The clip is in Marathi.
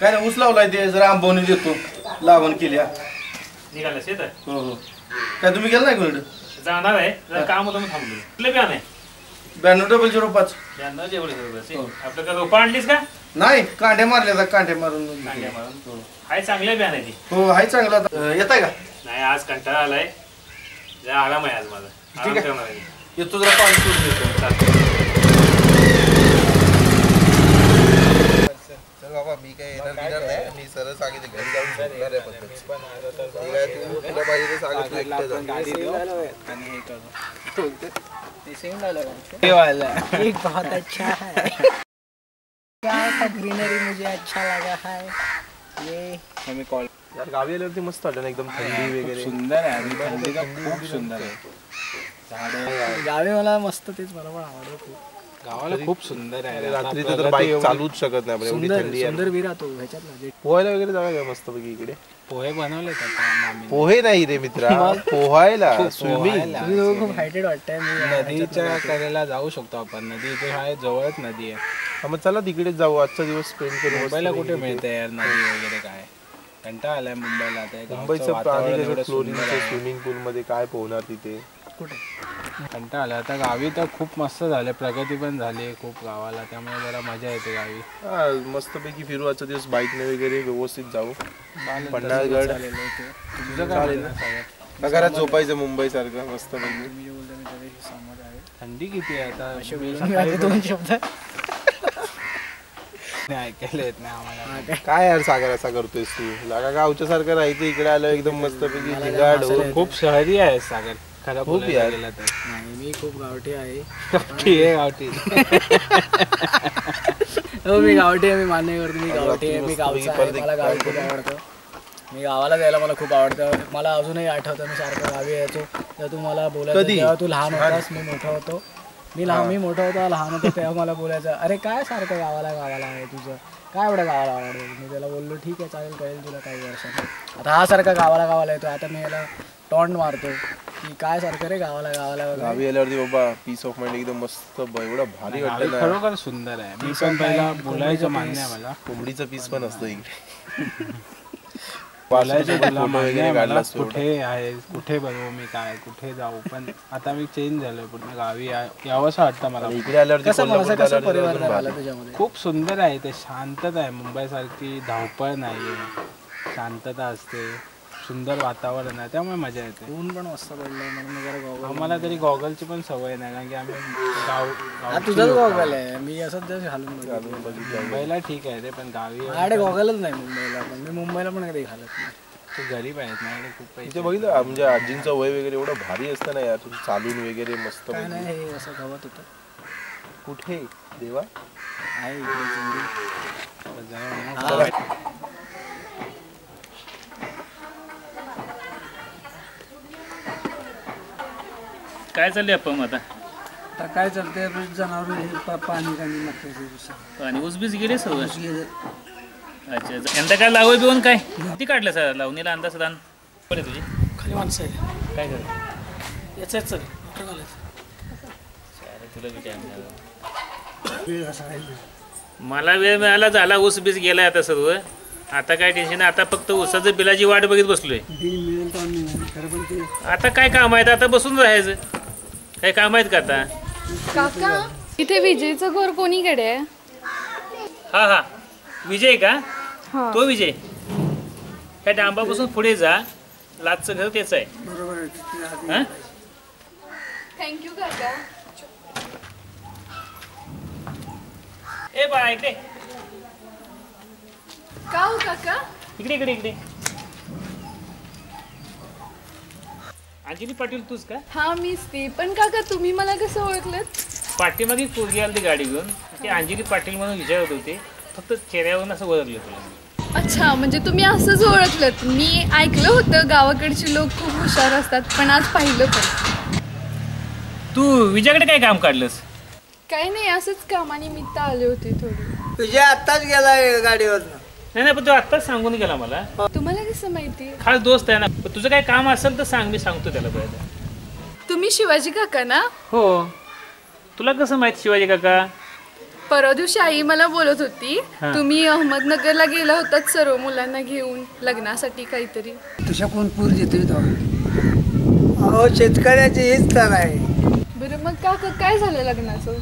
काय ना ऊस लावलाय ते जरा आंबवणी देतो लावण केल्या निघालं शेत हो हो काय तुम्ही गेला नाही कोणीकडे जाणार आहे जरा काम होतं मग थांबलो कुठले बियाण आहे 9205 बियाणं जेवढे आपलं का रोपा आणलीस का नाही कांड्या मारल्या कांड्या मारून कांड्या मारून हाय चांगल्या बियाण आहे ती हो हाय चांगला येत आहे का नाही आज कंटाळा आलाय जरा आराम आहे आज माझा आराम करणार आहे येतो जरा पाणी सोडून देतो बाबा मी काय येणार नाही मी सरळ सांगितलं घरी जाऊन झोपणार आहे पद्धत ठीक आहे तू तुला पाहिजे ते सांगितलं एकटं गाडी देऊ आणि हे करू ते सेम डायलॉग ये वाला एक बहुत अच्छा है क्या था ग्रीनरी मुझे अच्छा लगा है ये हमें कॉल यार गावी आल्यावरती मस्त वाटतं ना एकदम थंडी वगैरे सुंदर आहे आणि थंडीचा खूप सुंदर आहे झाडं गावी मला मस्त तेच मला पण आवडतं खूप गावाला खूप सुंदर आहे रात्री तर बाईक चालूच शकत नाही एवढी थंडी आहे सुंदर विरा तो ह्याच्यातला पोहायला वगैरे जाऊया का मस्त पैकी इकडे पोहे बनवले का पोहे नाही रे मित्रा पोहायला स्विमिंग खूप हायटेड वाटतंय नदीच्या कडेला जाऊ शकतो आपण नदी इथे आहे जवळच नदी आहे मग चला तिकडे जाऊ आजचा दिवस स्पेंड करू मुंबईला कुठे मिळते यार नदी वगैरे काय कंटाळा आलाय मुंबईला मुंबईचं पाणी स्विमिंग पूल मध्ये काय पोहणार तिथे कुठे कंटाळा आला आता गावी तर खूप मस्त झाले प्रगती पण झाली खूप गावाला त्यामुळे जरा मजा येते गावी हा मस्तपैकी फिरू आजचा दिवस बाईकने वगैरे व्यवस्थित जाऊ पन्हाळगड घरात झोपायचं मुंबई सारखं मस्त पैकी थंडी किती आहे आता दोन शब्द ऐकायला येत नाही आम्हाला काय यार सागर असा करतोयस तू लागा गावच्या सारखं राहायचं इकडे आलं एकदम मस्तपैकी झिंगाट खूप शहरी आहे सागर खरं खूप यार गेला तर नाही मी खूप गावठी आहे गावठी हो मी गावठी आहे मी मान्य करतो मी गावठी आहे मी गावचा आहे मला गावी खूप आवडतं मी गावाला जायला मला खूप आवडतं मला अजूनही आठवतं मी सारखं गावी यायचो तेव्हा तू मला बोलायचं तेव्हा तू लहान होतास मी मोठा होतो मी मोठा होता लहान होतो तेव्हा मला बोलायचं अरे काय सारखं गावाला आहे तुझं काय एवढं गावाला आवडतं मी त्याला बोललो ठीक आहे चालेल कळेल तुला काही वर्षात आता हा सारखा गावाला येतो आता मी याला टॉन्ट मारतो की काय सारखं रे गावाला गावी आल्यावरती बाबा पीस ऑफ माइंड एकदम मस्त एवढं भारी वाटतं खरोखर सुंदर आहे मी पण पहिला बोलायचं मान्य आहे मला कोंबडीचं पीस पण असतं इकडे कुठे आहे कुठे बनवू मी काय कुठे जाऊ पण आता मी चेंज झालोय पूर्ण गावी यावंसं वाटतं मला इकडे आल्यावरती खूप सुंदर आहे ते शांतता आहे मुंबई सारखी धावपळ नाहीये शांतता असते सुंदर वातावरण आहे त्यामुळे मजा येते ऊन पण मस्त पडलंय म्हणून जरा आम्हाला तरी गॉगलची पण सवय नाही कारण की आम्ही तुझाच गॉगल आहे मी असंच जस्ट घालून मुंबईला ठीक आहे रे पण गावी माझ्याकडे गॉगलच नाही मुंबईला पण मी मुंबईला पण कधी घालत नाही तू गरीब आहेत माझ्याकडे खूप पैसे बघितलं म्हणजे आजींचं वय वगैरे एवढं भारी असतं ना यार चालून वगैरे मस्त काय नाही हे असं गवत होतं कुठे देवा आहे काय चाललंय आपण आता काय चालतंय रोज जनावर पाणी ऊसबीस गेले सर्व अच्छा यंदा काय लावून बिवून काय किती काढलं सर लावणीला अंदाज दान बरे तुझी खाली माणसं आहे काय कर याच चल मोटर घालायचं तुला मला वेळ मिळाला झाला ऊस बीस गेलाय आता सर्व आता काय टेन्शन आहे आता फक्त ऊसाचं बिलाची वाट बघित बसलोय आता काय काम आहेत आता बसून राहायचं काय काम आहेत का आता काका इथे विजयचं घर कोणीकडे आहे हा विजय का तो विजय त्या डांबापासून पुढे जा लाचचं घर तेच आहे थँक्यू काका ए बा इकडे का हो काका इकडे अंजली पाटील तूच का हा मीच ती पण काका तुम्ही मला कसं ओळखलं पाठीमागे पोरगी आली ती गाडी घेऊन ते अंजली पाटील म्हणून विचारत होते फक्त चेहऱ्यावरून असं ओळखलं तुला अच्छा म्हणजे तुम्ही असंच ओळखलत मी ऐकलं होतं गावाकडचे लोक खूप हुशार असतात पण आज पाहिलं पण तू विजयाकडे काय काम काढलंस काही नाही असंच कामानिमित्त आले होते थोडी विजय आत्ताच गेला गाडीवर नाही पण तो आत्ताच सांगून गेला मला तुम्हाला कसं माहिती खास दोस्त आहे ना तुझं काय काम असेल तर सांग मी सांगतो त्याला पहिलं तुम्ही शिवाजी काका ना हो तुला कसं माहित शिवाजी काका परवा दिवशी आई मला बोलत होती तुम्ही अहमदनगरला गेला होतात सर्व मुलांना घेऊन लग्नासाठी काहीतरी. तुझ्या कोण पूर देतोय तो? अहो शेतकऱ्याची हीच तर आहे. बरं मग काका काय झालं लग्नाचं?